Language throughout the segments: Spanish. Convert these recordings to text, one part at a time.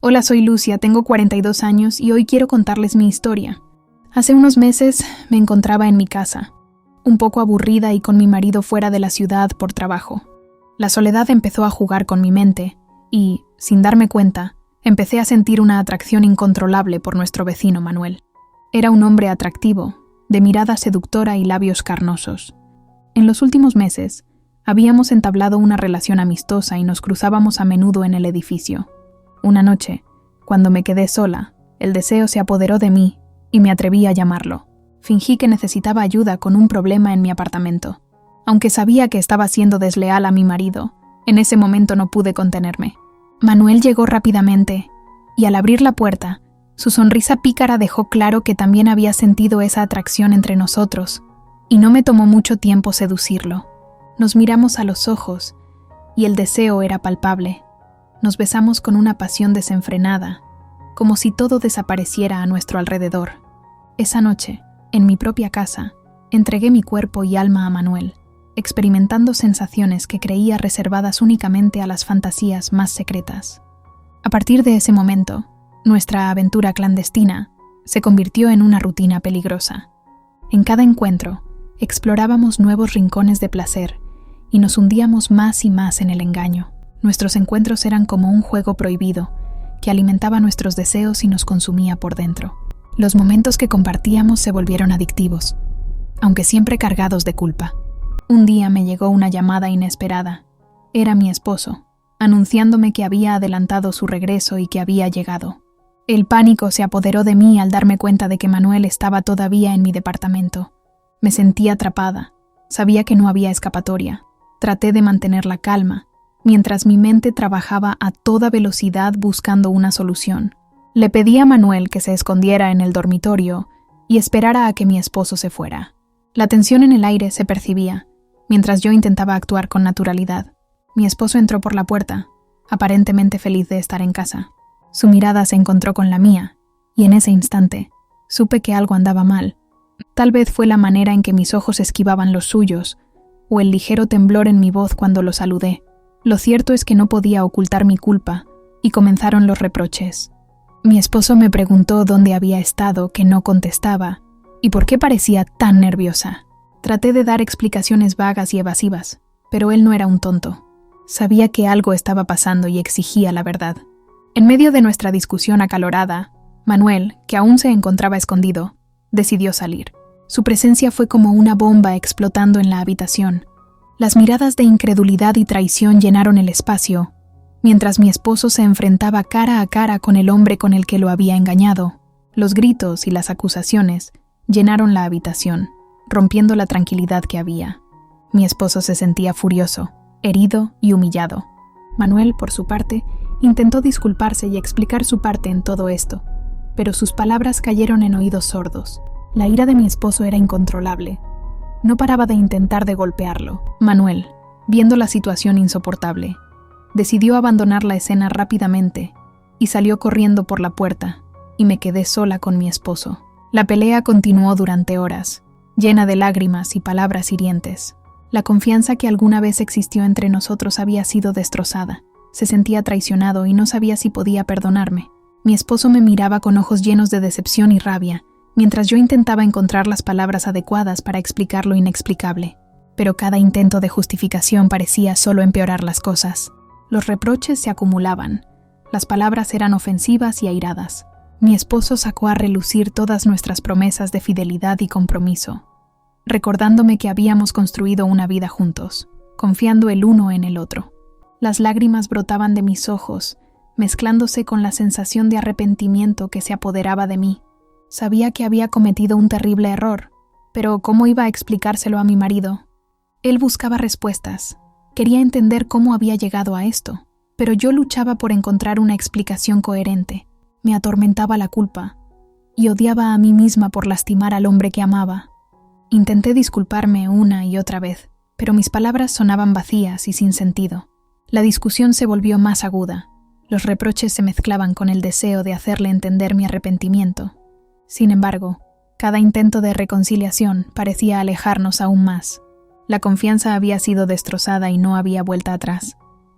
Hola, soy Lucia, tengo 42 años y hoy quiero contarles mi historia. Hace unos meses me encontraba en mi casa, un poco aburrida y con mi marido fuera de la ciudad por trabajo. La soledad empezó a jugar con mi mente y, sin darme cuenta, empecé a sentir una atracción incontrolable por nuestro vecino Manuel. Era un hombre atractivo, de mirada seductora y labios carnosos. En los últimos meses, habíamos entablado una relación amistosa y nos cruzábamos a menudo en el edificio. Una noche, cuando me quedé sola, el deseo se apoderó de mí y me atreví a llamarlo. Fingí que necesitaba ayuda con un problema en mi apartamento. Aunque sabía que estaba siendo desleal a mi marido, en ese momento no pude contenerme. Manuel llegó rápidamente y al abrir la puerta, su sonrisa pícara dejó claro que también había sentido esa atracción entre nosotros, y no me tomó mucho tiempo seducirlo. Nos miramos a los ojos y el deseo era palpable. Nos besamos con una pasión desenfrenada, como si todo desapareciera a nuestro alrededor. Esa noche, en mi propia casa, entregué mi cuerpo y alma a Manuel, experimentando sensaciones que creía reservadas únicamente a las fantasías más secretas. A partir de ese momento, nuestra aventura clandestina se convirtió en una rutina peligrosa. En cada encuentro, explorábamos nuevos rincones de placer y nos hundíamos más y más en el engaño. Nuestros encuentros eran como un juego prohibido que alimentaba nuestros deseos y nos consumía por dentro. Los momentos que compartíamos se volvieron adictivos, aunque siempre cargados de culpa. Un día me llegó una llamada inesperada. Era mi esposo, anunciándome que había adelantado su regreso y que había llegado. El pánico se apoderó de mí al darme cuenta de que Manuel estaba todavía en mi departamento. Me sentí atrapada. Sabía que no había escapatoria. Traté de mantener la calma, mientras mi mente trabajaba a toda velocidad buscando una solución. Le pedí a Manuel que se escondiera en el dormitorio y esperara a que mi esposo se fuera. La tensión en el aire se percibía, mientras yo intentaba actuar con naturalidad. Mi esposo entró por la puerta, aparentemente feliz de estar en casa. Su mirada se encontró con la mía, y en ese instante, supe que algo andaba mal. Tal vez fue la manera en que mis ojos esquivaban los suyos, o el ligero temblor en mi voz cuando lo saludé. Lo cierto es que no podía ocultar mi culpa, y comenzaron los reproches. Mi esposo me preguntó dónde había estado, que no contestaba, y por qué parecía tan nerviosa. Traté de dar explicaciones vagas y evasivas, pero él no era un tonto. Sabía que algo estaba pasando y exigía la verdad. En medio de nuestra discusión acalorada, Manuel, que aún se encontraba escondido, decidió salir. Su presencia fue como una bomba explotando en la habitación. Las miradas de incredulidad y traición llenaron el espacio, mientras mi esposo se enfrentaba cara a cara con el hombre con el que lo había engañado. Los gritos y las acusaciones llenaron la habitación, rompiendo la tranquilidad que había. Mi esposo se sentía furioso, herido y humillado. Manuel, por su parte, intentó disculparse y explicar su parte en todo esto, pero sus palabras cayeron en oídos sordos. La ira de mi esposo era incontrolable. No paraba de intentar de golpearlo. Manuel, viendo la situación insoportable, decidió abandonar la escena rápidamente y salió corriendo por la puerta, y me quedé sola con mi esposo. La pelea continuó durante horas, llena de lágrimas y palabras hirientes. La confianza que alguna vez existió entre nosotros había sido destrozada. Se sentía traicionado y no sabía si podía perdonarme. Mi esposo me miraba con ojos llenos de decepción y rabia, mientras yo intentaba encontrar las palabras adecuadas para explicar lo inexplicable. Pero cada intento de justificación parecía solo empeorar las cosas. Los reproches se acumulaban. Las palabras eran ofensivas y airadas. Mi esposo sacó a relucir todas nuestras promesas de fidelidad y compromiso, recordándome que habíamos construido una vida juntos, confiando el uno en el otro. Las lágrimas brotaban de mis ojos, mezclándose con la sensación de arrepentimiento que se apoderaba de mí. Sabía que había cometido un terrible error, pero ¿cómo iba a explicárselo a mi marido? Él buscaba respuestas. Quería entender cómo había llegado a esto, pero yo luchaba por encontrar una explicación coherente. Me atormentaba la culpa, y odiaba a mí misma por lastimar al hombre que amaba. Intenté disculparme una y otra vez, pero mis palabras sonaban vacías y sin sentido. La discusión se volvió más aguda. Los reproches se mezclaban con el deseo de hacerle entender mi arrepentimiento. Sin embargo, cada intento de reconciliación parecía alejarnos aún más. La confianza había sido destrozada y no había vuelta atrás.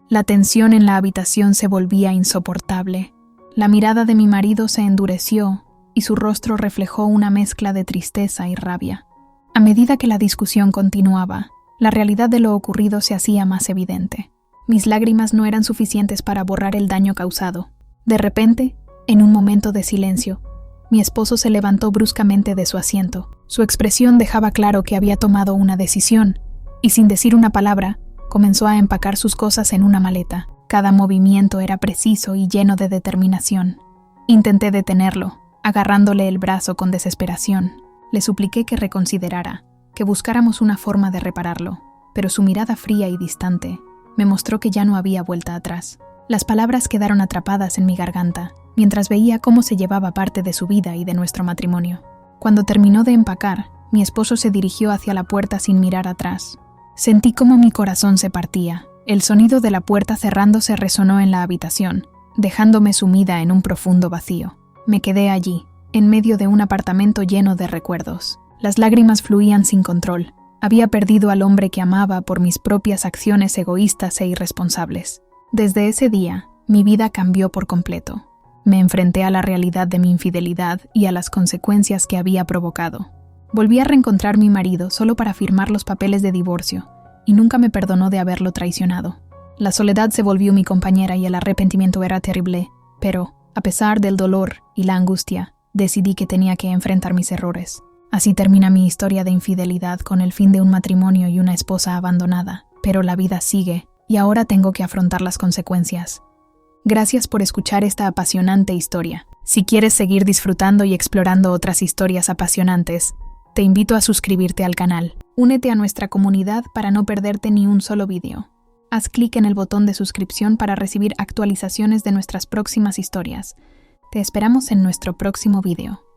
La tensión en la habitación se volvía insoportable. La mirada de mi marido se endureció y su rostro reflejó una mezcla de tristeza y rabia. A medida que la discusión continuaba, la realidad de lo ocurrido se hacía más evidente. Mis lágrimas no eran suficientes para borrar el daño causado. De repente, en un momento de silencio, mi esposo se levantó bruscamente de su asiento. Su expresión dejaba claro que había tomado una decisión, y sin decir una palabra, comenzó a empacar sus cosas en una maleta. Cada movimiento era preciso y lleno de determinación. Intenté detenerlo, agarrándole el brazo con desesperación. Le supliqué que reconsiderara, que buscáramos una forma de repararlo, pero su mirada fría y distante me mostró que ya no había vuelta atrás. Las palabras quedaron atrapadas en mi garganta, mientras veía cómo se llevaba parte de su vida y de nuestro matrimonio. Cuando terminó de empacar, mi esposo se dirigió hacia la puerta sin mirar atrás. Sentí cómo mi corazón se partía. El sonido de la puerta cerrándose resonó en la habitación, dejándome sumida en un profundo vacío. Me quedé allí, en medio de un apartamento lleno de recuerdos. Las lágrimas fluían sin control. Había perdido al hombre que amaba por mis propias acciones egoístas e irresponsables. Desde ese día, mi vida cambió por completo. Me enfrenté a la realidad de mi infidelidad y a las consecuencias que había provocado. Volví a reencontrar a mi marido solo para firmar los papeles de divorcio, y nunca me perdonó de haberlo traicionado. La soledad se volvió mi compañera y el arrepentimiento era terrible, pero, a pesar del dolor y la angustia, decidí que tenía que enfrentar mis errores. Así termina mi historia de infidelidad con el fin de un matrimonio y una esposa abandonada, pero la vida sigue y ahora tengo que afrontar las consecuencias. Gracias por escuchar esta apasionante historia. Si quieres seguir disfrutando y explorando otras historias apasionantes, te invito a suscribirte al canal. Únete a nuestra comunidad para no perderte ni un solo video. Haz clic en el botón de suscripción para recibir actualizaciones de nuestras próximas historias. Te esperamos en nuestro próximo video.